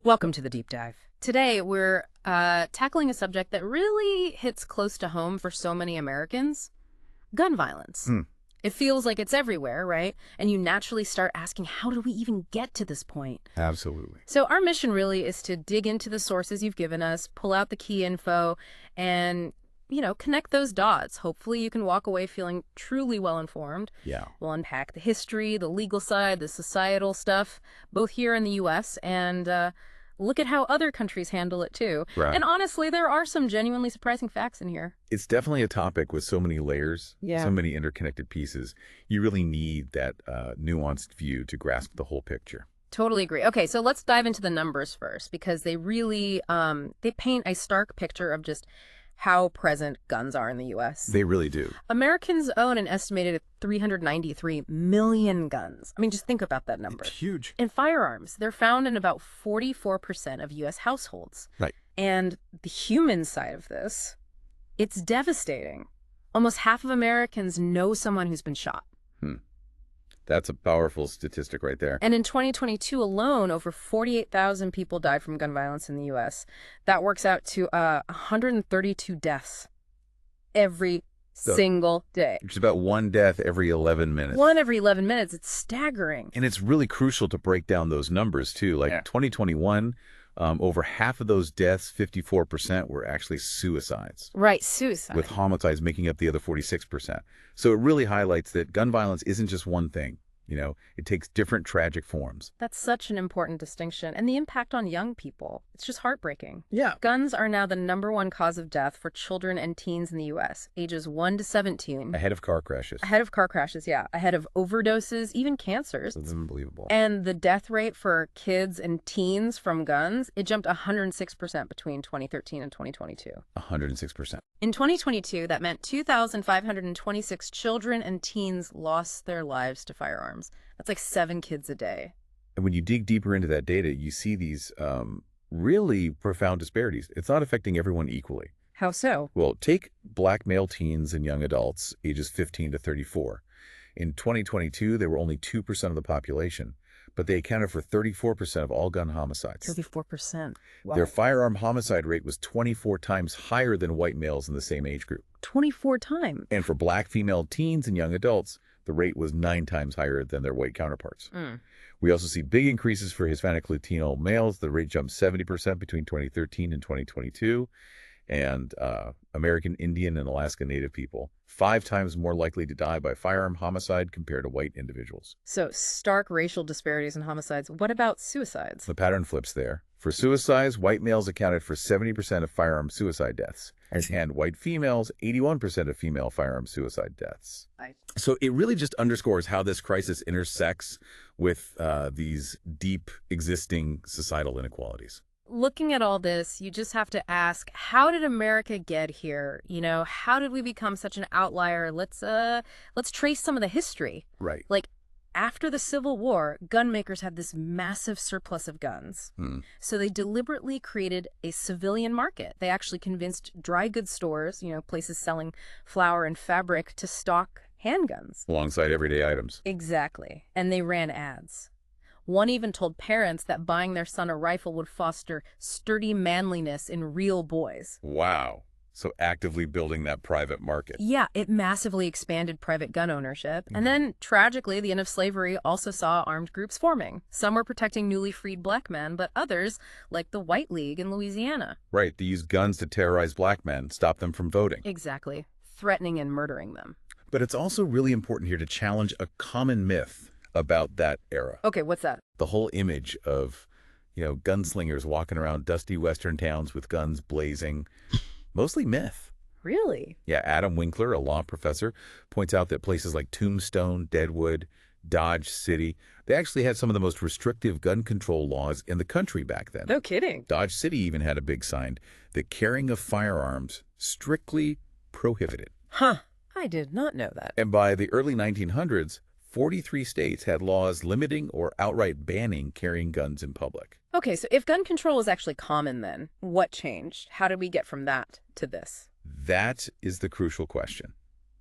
Welcome to the deep dive. Today, we're tackling a subject that really hits close to home for so many Americans: gun violence. Hmm. It feels like it's everywhere, right? And you naturally start asking, how did we even get to this point? Absolutely. So our mission really is to dig into the sources you've given us, pull out the key info, and, connect those dots. Hopefully you can walk away feeling truly well-informed. Yeah. We'll unpack the history, the legal side, the societal stuff, both here in the U.S., and look at how other countries handle it too. Right. And honestly, there are some genuinely surprising facts in here. It's definitely a topic with so many layers, Yeah. so many interconnected pieces. You really need that nuanced view to grasp the whole picture. Totally agree. Okay, so let's dive into the numbers first, because they really they paint a stark picture of just how present guns are in the U.S. They really do. Americans own an estimated 393 million guns. I mean, just think about that number. It's huge. In firearms, they're found in about 44% of U.S. households. Right. And the human side of this, it's devastating. Almost half of Americans know someone who's been shot. That's a powerful statistic right there. And in 2022 alone, over 48,000 people died from gun violence in the U.S. That works out to 132 deaths every single day. It's about one death every 11 minutes. One every 11 minutes. It's staggering. And it's really crucial to break down those numbers, too. Like 2021, over half of those deaths, 54%, were actually suicides. Right, suicide. With homicides making up the other 46%. So it really highlights that gun violence isn't just one thing. It takes different tragic forms. That's such an important distinction. And the impact on young people, it's just heartbreaking. Yeah. Guns are now the #1 cause of death for children and teens in the U.S., ages 1 to 17. Ahead of car crashes. Ahead of car crashes, yeah. Ahead of overdoses, even cancers. It's unbelievable. And the death rate for kids and teens from guns, it jumped 106% between 2013 and 2022. 106%. In 2022, that meant 2,526 children and teens lost their lives to firearms. That's like 7 kids a day. And when you dig deeper into that data, you see these really profound disparities. It's not affecting everyone equally. How so? Well, take Black male teens and young adults ages 15 to 34. In 2022, they were only 2% of the population, but they accounted for 34% of all gun homicides. 34%. Wow. Their firearm homicide rate was 24 times higher than white males in the same age group. 24 times. And for Black female teens and young adults, the rate was 9 times higher than their white counterparts. We also see big increases for Hispanic Latino males. The rate jumped 70% between 2013 and 2022. And American Indian and Alaska Native people, 5 times more likely to die by firearm homicide compared to white individuals. So stark racial disparities in homicides. What about suicides? The pattern flips there. For suicides, white males accounted for 70% of firearm suicide deaths. And white females, 81% of female firearm suicide deaths. So it really just underscores how this crisis intersects with these deep existing societal inequalities. Looking at all this, you just have to ask, how did America get here? How did we become such an outlier? Let's trace some of the history. Right. Like, after the Civil War, gun makers had this massive surplus of guns. So they deliberately created a civilian market. They actually convinced dry goods stores, places selling flour and fabric, to stock handguns. Alongside everyday items. Exactly. And they ran ads. One even told parents that buying their son a rifle would foster sturdy manliness in real boys. Wow. So actively building that private market. Yeah, it massively expanded private gun ownership. And then, tragically, the end of slavery also saw armed groups forming. Some were protecting newly freed black men, but others, like the White League in Louisiana. Right. They used guns to terrorize black men, stop them from voting. Exactly. Threatening and murdering them. But it's also really important here to challenge a common myth about that era. Okay, what's that? The whole image of, gunslingers walking around dusty western towns with guns blazing. Mostly myth. Really? Yeah, Adam Winkler, a law professor, points out that places like Tombstone, Deadwood, Dodge City, they actually had some of the most restrictive gun control laws in the country back then. No kidding. Dodge City even had a big sign that carrying of firearms strictly prohibited. Huh. I did not know that. And by the early 1900s, 43 states had laws limiting or outright banning carrying guns in public. Okay, so if gun control was actually common then, what changed? How did we get from that to this? That is the crucial question.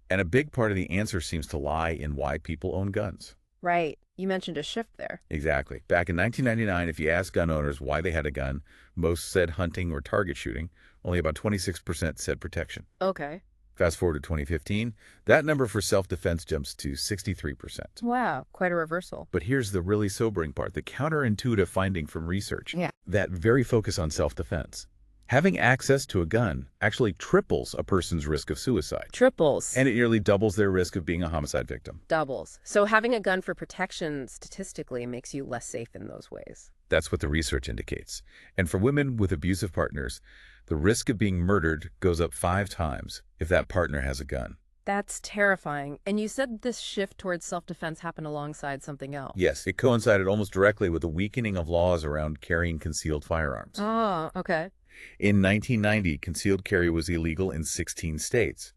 And a big part of the answer seems to lie in why people own guns. Right. You mentioned a shift there. Exactly. Back in 1999, if you asked gun owners why they had a gun, most said hunting or target shooting. Only about 26% said protection. Okay. Fast forward to 2015, that number for self-defense jumps to 63%. Wow, quite a reversal. But here's the really sobering part, the counterintuitive finding from research. Yeah. That very focus on self-defense. Having access to a gun actually triples a person's risk of suicide. Triples. And it nearly doubles their risk of being a homicide victim. Doubles. So having a gun for protection statistically makes you less safe in those ways. That's what the research indicates. And for women with abusive partners, the risk of being murdered goes up 5 times if that partner has a gun. That's terrifying. And you said this shift towards self-defense happened alongside something else. Yes, it coincided almost directly with the weakening of laws around carrying concealed firearms. Oh, okay. In 1990, concealed carry was illegal in 16 states.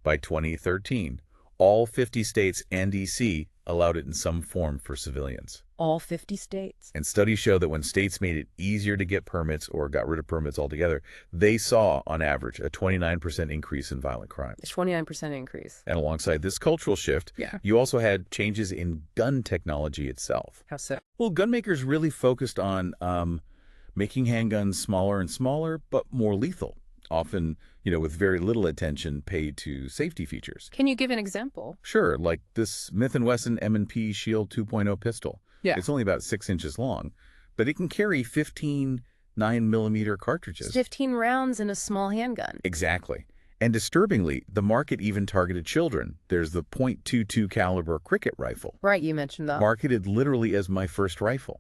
By 2013, all 50 states and D.C. allowed it in some form for civilians. All 50 states. And studies show that when states made it easier to get permits or got rid of permits altogether, they saw, on average, a 29% increase in violent crime. A 29% increase. And alongside this cultural shift, you also had changes in gun technology itself. How so? Well, gun makers really focused on making handguns smaller and smaller, but more lethal, often, with very little attention paid to safety features. Can you give an example? Sure, like this Smith & Wesson M&P Shield 2.0 pistol. Yeah. It's only about 6 inches long, but it can carry 15 9mm cartridges. 15 rounds in a small handgun. Exactly. And disturbingly, the market even targeted children. There's the .22 caliber cricket rifle. Right, you mentioned that. Marketed literally as my first rifle.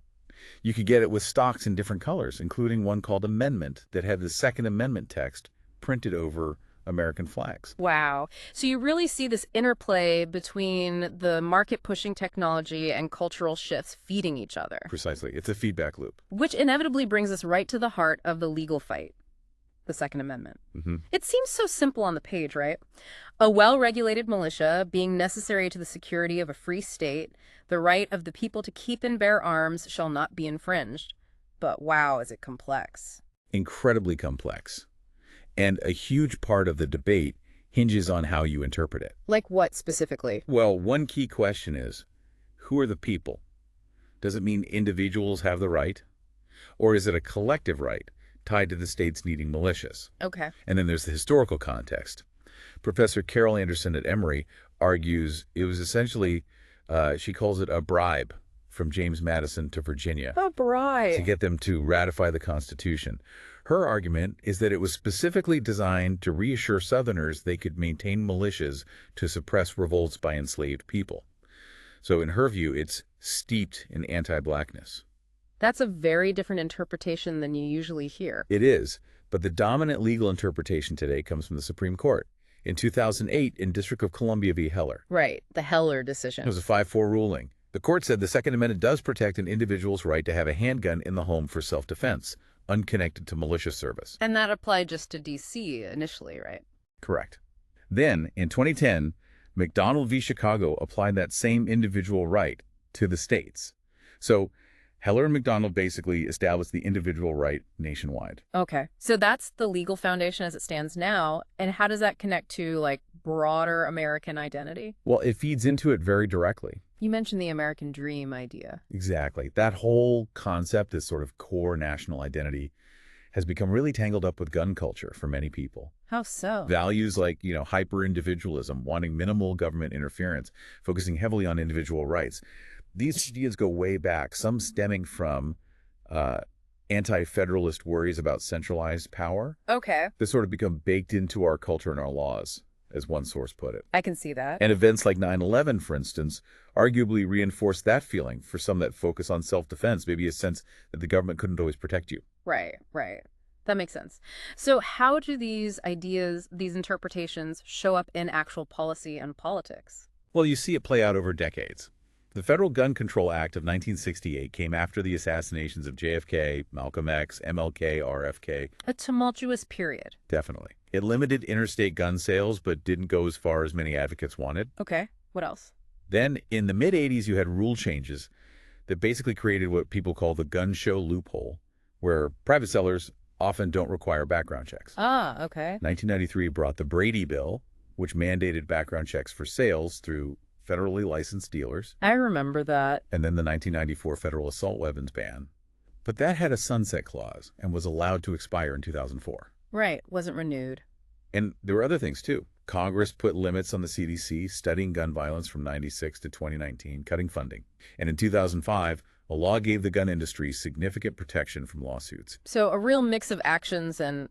You could get it with stocks in different colors, including one called Amendment that had the Second Amendment text printed over American flags. Wow. So you really see this interplay between the market-pushing technology and cultural shifts feeding each other. Precisely. It's a feedback loop. Which inevitably brings us right to the heart of the legal fight, the Second Amendment. It seems so simple on the page, right? A well-regulated militia being necessary to the security of a free state, the right of the people to keep and bear arms shall not be infringed. But wow, is it complex. Incredibly complex. And a huge part of the debate hinges on how you interpret it. Like what specifically? Well, one key question is, who are the people? Does it mean individuals have the right? Or is it a collective right tied to the states needing militias? Okay. And then there's the historical context. Professor Carol Anderson at Emory argues it was essentially, she calls it a bribe from James Madison to Virginia. A bribe. To get them to ratify the Constitution. Her argument is that it was specifically designed to reassure Southerners they could maintain militias to suppress revolts by enslaved people. So in her view, it's steeped in anti-blackness. That's a very different interpretation than you usually hear. It is, but the dominant legal interpretation today comes from the Supreme Court. In 2008, in District of Columbia v. Heller. Right, the Heller decision. It was a 5-4 ruling. The court said the Second Amendment does protect an individual's right to have a handgun in the home for self-defense, unconnected to militia service. And that applied just to D.C. initially, right? Correct. Then, in 2010, McDonald v. Chicago applied that same individual right to the states. So Heller and McDonald basically established the individual right nationwide. Okay. So that's the legal foundation as it stands now. And how does that connect to, like, broader American identity? Well, it feeds into it very directly. You mentioned the American dream idea. Exactly. That whole concept, this sort of core national identity, has become really tangled up with gun culture for many people. How so? Values like, hyper-individualism, wanting minimal government interference, focusing heavily on individual rights. These ideas go way back, some stemming from anti-federalist worries about centralized power. Okay. That sort of become baked into our culture and our laws, as one source put it. I can see that. And events like 9/11, for instance, arguably reinforce that feeling for some that focus on self-defense, maybe a sense that the government couldn't always protect you. Right. That makes sense. So how do these ideas, these interpretations, show up in actual policy and politics? Well, you see it play out over decades. The Federal Gun Control Act of 1968 came after the assassinations of JFK, Malcolm X, MLK, RFK. A tumultuous period. Definitely. It limited interstate gun sales, but didn't go as far as many advocates wanted. Okay. What else? Then, in the mid-'80s, you had rule changes that basically created what people call the gun show loophole, where private sellers often don't require background checks. Ah, okay. 1993 brought the Brady Bill, which mandated background checks for sales through federally licensed dealers, I remember that. and then the 1994 federal assault weapons ban. But that had a sunset clause and was allowed to expire in 2004. Right, wasn't renewed. And there were other things, too. Congress put limits on the CDC studying gun violence from 96 to 2019, cutting funding. And in 2005, a law gave the gun industry significant protection from lawsuits. So a real mix of actions and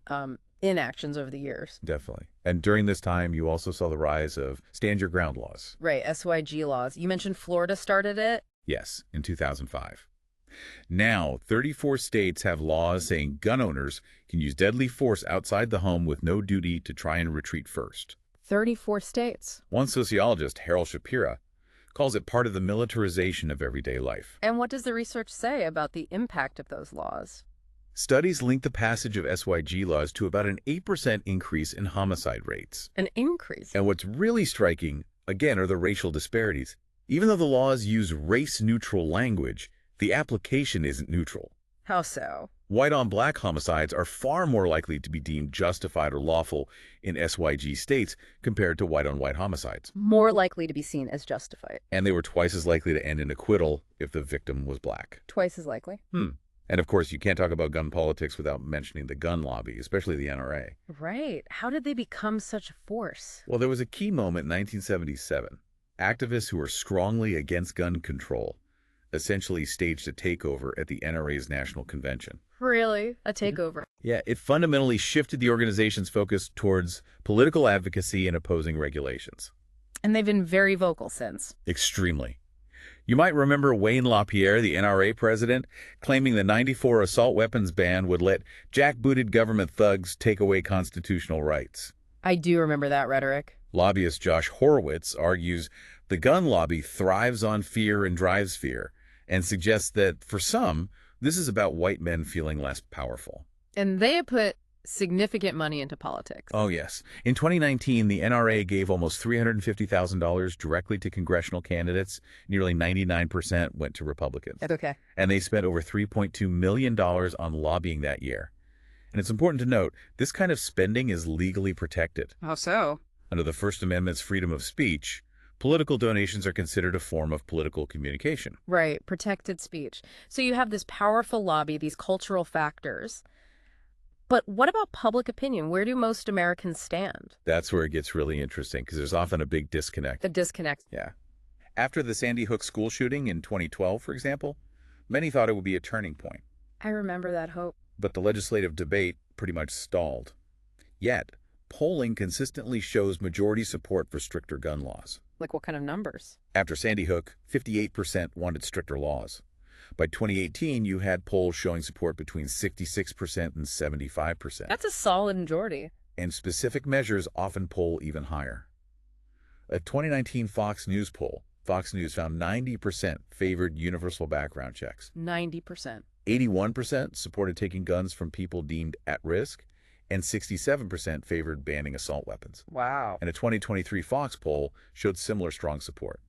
inactions over the years. Definitely. And during this time, you also saw the rise of stand your ground laws. Right, SYG laws. You mentioned Florida started it? Yes, in 2005. Now, 34 states have laws saying gun owners can use deadly force outside the home with no duty to try and retreat first. 34 states. One sociologist, Harold Shapira, calls it part of the militarization of everyday life. And what does the research say about the impact of those laws? Studies link the passage of SYG laws to about an 8% increase in homicide rates. An increase? And what's really striking, again, are the racial disparities. Even though the laws use race-neutral language, the application isn't neutral. How so? White-on-black homicides are far more likely to be deemed justified or lawful in SYG states compared to white-on-white homicides. More likely to be seen as justified. And they were twice as likely to end in acquittal if the victim was black. Twice as likely? And of course, you can't talk about gun politics without mentioning the gun lobby, especially the NRA. Right. How did they become such a force? Well, there was a key moment in 1977. Activists who were strongly against gun control essentially staged a takeover at the NRA's national convention. Really? A takeover? Yeah, it fundamentally shifted the organization's focus towards political advocacy and opposing regulations. And they've been very vocal since. Extremely. You might remember Wayne LaPierre, the NRA president, claiming the '94 assault weapons ban would let jackbooted government thugs take away constitutional rights. I do remember that rhetoric. Lobbyist Josh Horowitz argues the gun lobby thrives on fear and drives fear, and suggests that, for some, this is about white men feeling less powerful. And they put significant money into politics. Oh, yes. In 2019, the NRA gave almost $350,000 directly to congressional candidates. Nearly 99% went to Republicans. That's okay. And they spent over $3.2 million on lobbying that year. And it's important to note, this kind of spending is legally protected. How so? Under the First Amendment's freedom of speech, political donations are considered a form of political communication. Right, protected speech. So you have this powerful lobby, these cultural factors. But what about public opinion? Where do most Americans stand? That's where it gets really interesting, because there's often a big disconnect. The disconnect. Yeah. After the Sandy Hook school shooting in 2012, for example, many thought it would be a turning point. I remember that hope. But the legislative debate pretty much stalled. Yet, polling consistently shows majority support for stricter gun laws. Like what kind of numbers? After Sandy Hook, 58% wanted stricter laws. By 2018, you had polls showing support between 66% and 75%. That's a solid majority. And specific measures often poll even higher. A 2019 Fox News poll, Fox News found 90% favored universal background checks. 90%. 81% supported taking guns from people deemed at risk, and 67% favored banning assault weapons. Wow. And a 2023 Fox poll showed similar strong support.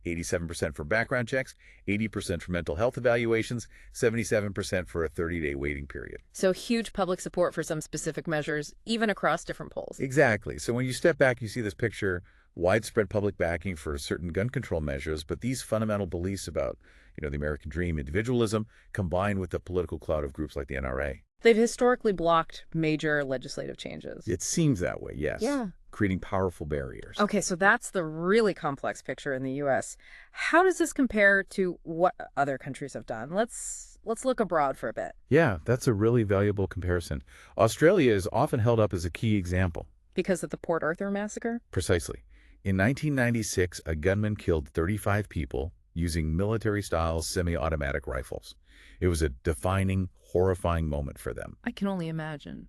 87% for background checks, 80% for mental health evaluations, 77% for a 30-day waiting period. So huge public support for some specific measures, even across different polls. Exactly. So when you step back, you see this picture, widespread public backing for certain gun control measures, but these fundamental beliefs about, the American dream, individualism, combined with the political cloud of groups like the NRA. They've historically blocked major legislative changes. It seems that way, yes. Yeah. Creating powerful barriers. Okay, so that's the really complex picture in the U.S. How does this compare to what other countries have done? Let's look abroad for a bit. Yeah, that's a really valuable comparison. Australia is often held up as a key example. Because of the Port Arthur massacre? Precisely. In 1996, a gunman killed 35 people using military-style semi-automatic rifles. It was a defining, horrifying moment for them. I can only imagine.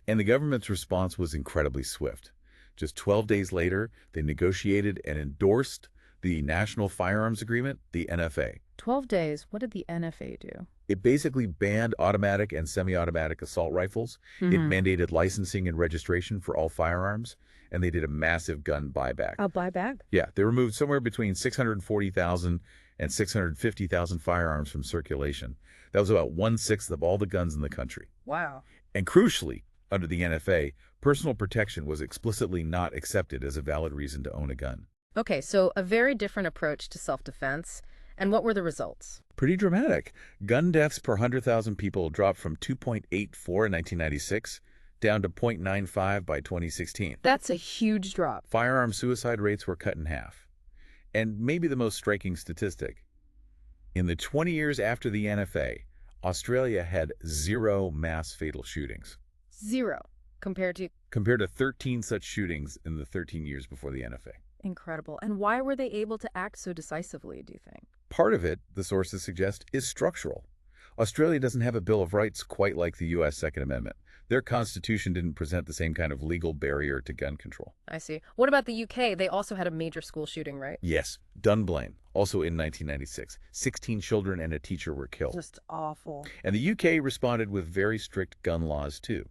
And the government's response was incredibly swift. Just 12 days later, they negotiated and endorsed the National Firearms Agreement, the NFA. 12 days. What did the NFA do? It basically banned automatic and semi-automatic assault rifles. It mandated licensing and registration for all firearms, and they did a massive gun buyback. A buyback? Yeah, they removed somewhere between 640,000 and 650,000 firearms from circulation. That was about 1/6 of all the guns in the country. Wow. And crucially, under the NFA, personal protection was explicitly not accepted as a valid reason to own a gun. Okay, so a very different approach to self-defense. And what were the results? Pretty dramatic. Gun deaths per 100,000 people dropped from 2.84 in 1996 down to 0.95 by 2016. That's a huge drop. Firearm suicide rates were cut in half. And maybe the most striking statistic, in the 20 years after the NFA, Australia had 0 mass fatal shootings, Zero compared to... compared to 13 such shootings in the 13 years before the NFA. Incredible. And why were they able to act so decisively, do you think? Part of it, the sources suggest, is structural. Australia doesn't have a Bill of Rights quite like the U.S. Second Amendment. Their constitution didn't present the same kind of legal barrier to gun control. I see. What about the UK? They also had a major school shooting, right? Yes, Dunblane, also in 1996. 16 children and a teacher were killed. Just awful. And the UK responded with very strict gun laws, too.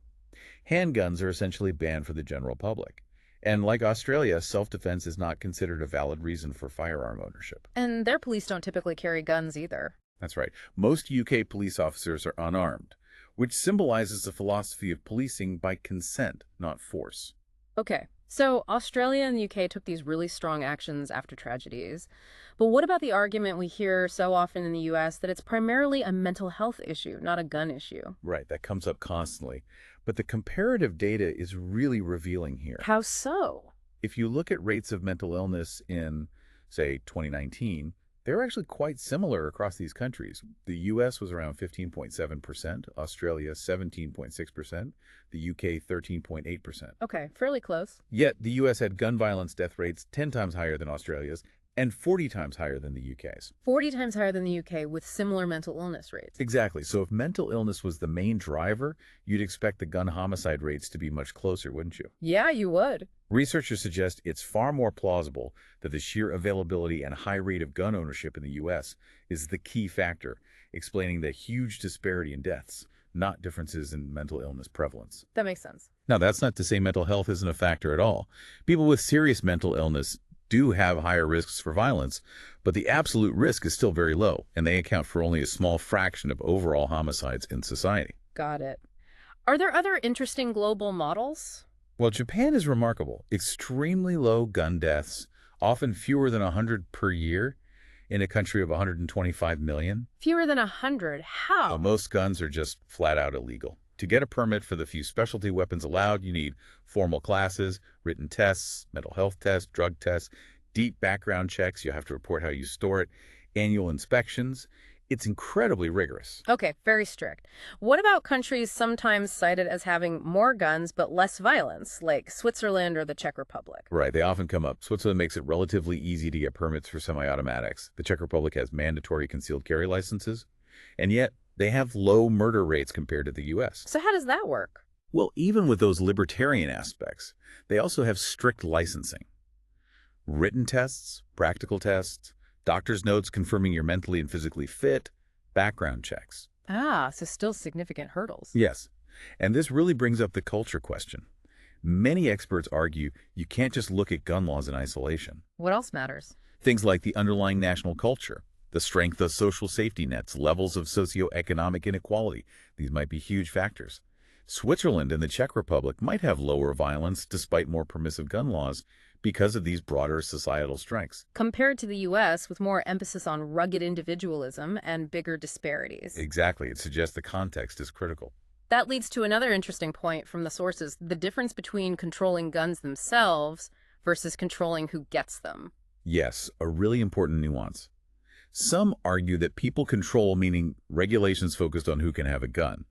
Handguns are essentially banned for the general public. And like Australia, self-defense is not considered a valid reason for firearm ownership. And their police don't typically carry guns either. That's right. Most UK police officers are unarmed, which symbolizes the philosophy of policing by consent, not force. Okay, so Australia and the UK took these really strong actions after tragedies. But what about the argument we hear so often in the US that it's primarily a mental health issue, not a gun issue? Right, that comes up constantly. But the comparative data is really revealing here. How so? If you look at rates of mental illness in, say, 2019, they're actually quite similar across these countries. The US was around 15.7%, Australia 17.6%, the UK 13.8%. Okay, fairly close. Yet the US had gun violence death rates 10 times higher than Australia's and 40 times higher than the UK's. 40 times higher than the UK with similar mental illness rates. Exactly. So if mental illness was the main driver, you'd expect the gun homicide rates to be much closer, wouldn't you? Yeah, you would. Researchers suggest it's far more plausible that the sheer availability and high rate of gun ownership in the U.S. is the key factor, explaining the huge disparity in deaths, not differences in mental illness prevalence. That makes sense. Now, that's not to say mental health isn't a factor at all. People with serious mental illness do have higher risks for violence, but the absolute risk is still very low, and they account for only a small fraction of overall homicides in society. Got it. Are there other interesting global models? Well, Japan is remarkable. Extremely low gun deaths, often fewer than 100 per year in a country of 125 million. Fewer than 100? How? Most guns are just flat out illegal. To get a permit for the few specialty weapons allowed, you need formal classes, written tests, mental health tests, drug tests, deep background checks. You have to report how you store it, annual inspections. It's incredibly rigorous. Okay, very strict. What about countries sometimes cited as having more guns but less violence, like Switzerland or the Czech Republic? Right, they often come up. Switzerland makes it relatively easy to get permits for semi-automatics. The Czech Republic has mandatory concealed carry licenses, and yet they have low murder rates compared to the U.S. So how does that work? Well, even with those libertarian aspects, they also have strict licensing. Written tests, practical tests, doctor's notes confirming you're mentally and physically fit, background checks. Ah, so still significant hurdles. Yes, and this really brings up the culture question. Many experts argue you can't just look at gun laws in isolation. What else matters? Things like the underlying national culture, the strength of social safety nets, levels of socioeconomic inequality. These might be huge factors. Switzerland and the Czech Republic might have lower violence despite more permissive gun laws because of these broader societal strengths. Compared to the U.S., with more emphasis on rugged individualism and bigger disparities. Exactly. It suggests the context is critical. That leads to another interesting point from the sources, the difference between controlling guns themselves versus controlling who gets them. Yes, a really important nuance. Some argue that people control, meaning regulations focused on who can have a gun,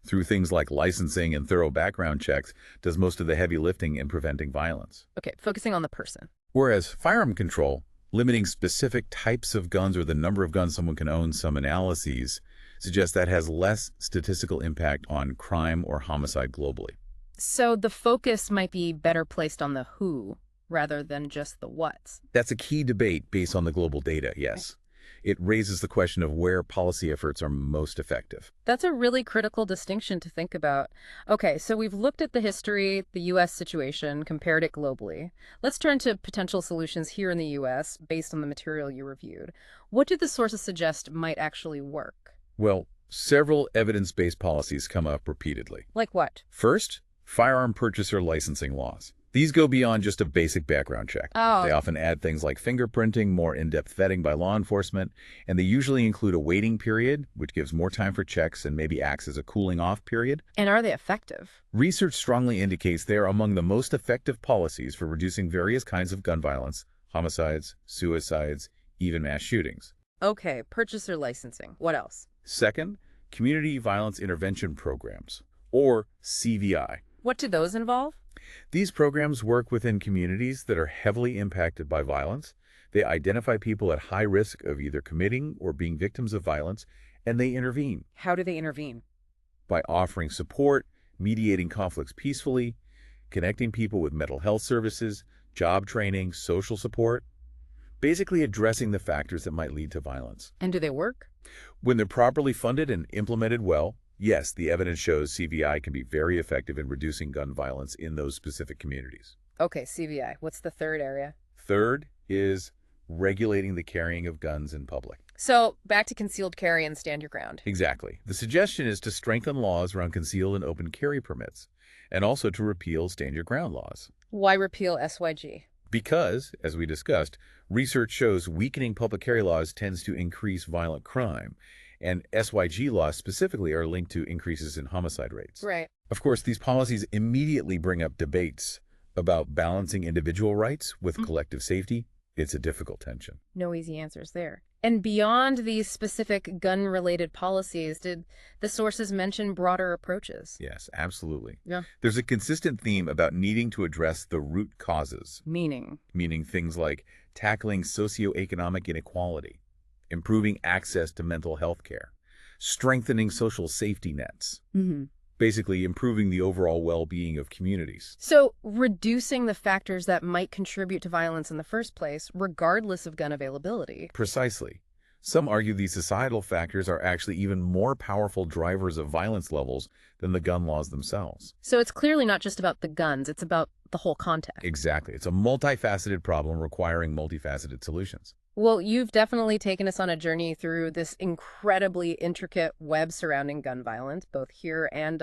through things like licensing and thorough background checks, does most of the heavy lifting in preventing violence. Okay, focusing on the person. Whereas firearm control, limiting specific types of guns or the number of guns someone can own, some analyses suggest that has less statistical impact on crime or homicide globally. So the focus might be better placed on the who rather than just the what's. That's a key debate based on the global data, yes. It raises the question of where policy efforts are most effective. That's a really critical distinction to think about. Okay, so we've looked at the history, the U.S. situation, compared it globally. Let's turn to potential solutions here in the U.S. based on the material you reviewed. What do the sources suggest might actually work? Well, several evidence-based policies come up repeatedly. Like what? First, firearm purchaser licensing laws. These go beyond just a basic background check. Oh, They often add things like fingerprinting, more in-depth vetting by law enforcement, and they usually include a waiting period, which gives more time for checks and maybe acts as a cooling-off period. and are they effective? Research strongly indicates they are among the most effective policies for reducing various kinds of gun violence, homicides, suicides, even mass shootings. Okay, purchaser licensing. What else? Second, community violence intervention programs, or CVI. What do those involve? These programs work within communities that are heavily impacted by violence. They identify people at high risk of either committing or being victims of violence, and they intervene How do they intervene? by offering support, mediating conflicts peacefully, connecting people with mental health services, job training, social support, basically addressing the factors that might lead to violence. And do they work? When they're properly funded and implemented well, yes, the evidence shows CVI can be very effective in reducing gun violence in those specific communities. Okay, CVI. What's the third area? Third is regulating the carrying of guns in public. So, back to concealed carry and stand your ground. Exactly. The suggestion is to strengthen laws around concealed and open carry permits, and also to repeal stand your ground laws. Why repeal SYG? Because, as we discussed, research shows weakening public carry laws tends to increase violent crime, and SYG laws specifically are linked to increases in homicide rates. Right. Of course, these policies immediately bring up debates about balancing individual rights with collective safety. It's a difficult tension. No easy answers there. And beyond these specific gun-related policies, did the sources mention broader approaches? Yes, absolutely. Yeah. There's a consistent theme about needing to address the root causes, Meaning? meaning things like tackling socioeconomic inequality, improving access to mental health care, strengthening social safety nets, Mm-hmm. basically improving the overall well-being of communities. So, reducing the factors that might contribute to violence in the first place, regardless of gun availability. Precisely. Some argue these societal factors are actually even more powerful drivers of violence levels than the gun laws themselves. So it's clearly not just about the guns, it's about the whole context. Exactly. It's a multifaceted problem requiring multifaceted solutions. Well, you've definitely taken us on a journey through this incredibly intricate web surrounding gun violence, both here and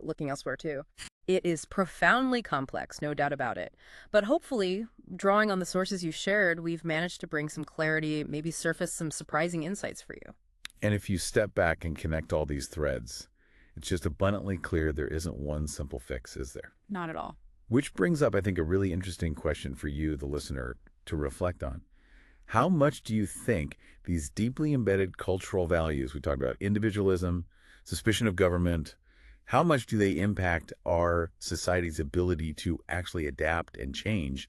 looking elsewhere too. It is profoundly complex, no doubt about it. But hopefully, drawing on the sources you shared, we've managed to bring some clarity, maybe surface some surprising insights for you. And if you step back and connect all these threads, it's just abundantly clear there isn't one simple fix, is there? Not at all. Which brings up, I think, a really interesting question for you, the listener, to reflect on. How much do you think these deeply embedded cultural values, we talked about individualism, suspicion of government, how much do they impact our society's ability to actually adapt and change,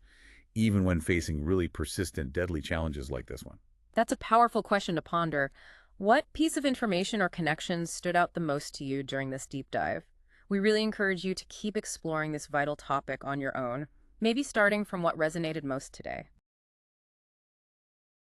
even when facing really persistent, deadly challenges like this one? That's a powerful question to ponder. What piece of information or connection stood out the most to you during this deep dive? We really encourage you to keep exploring this vital topic on your own, maybe starting from what resonated most today.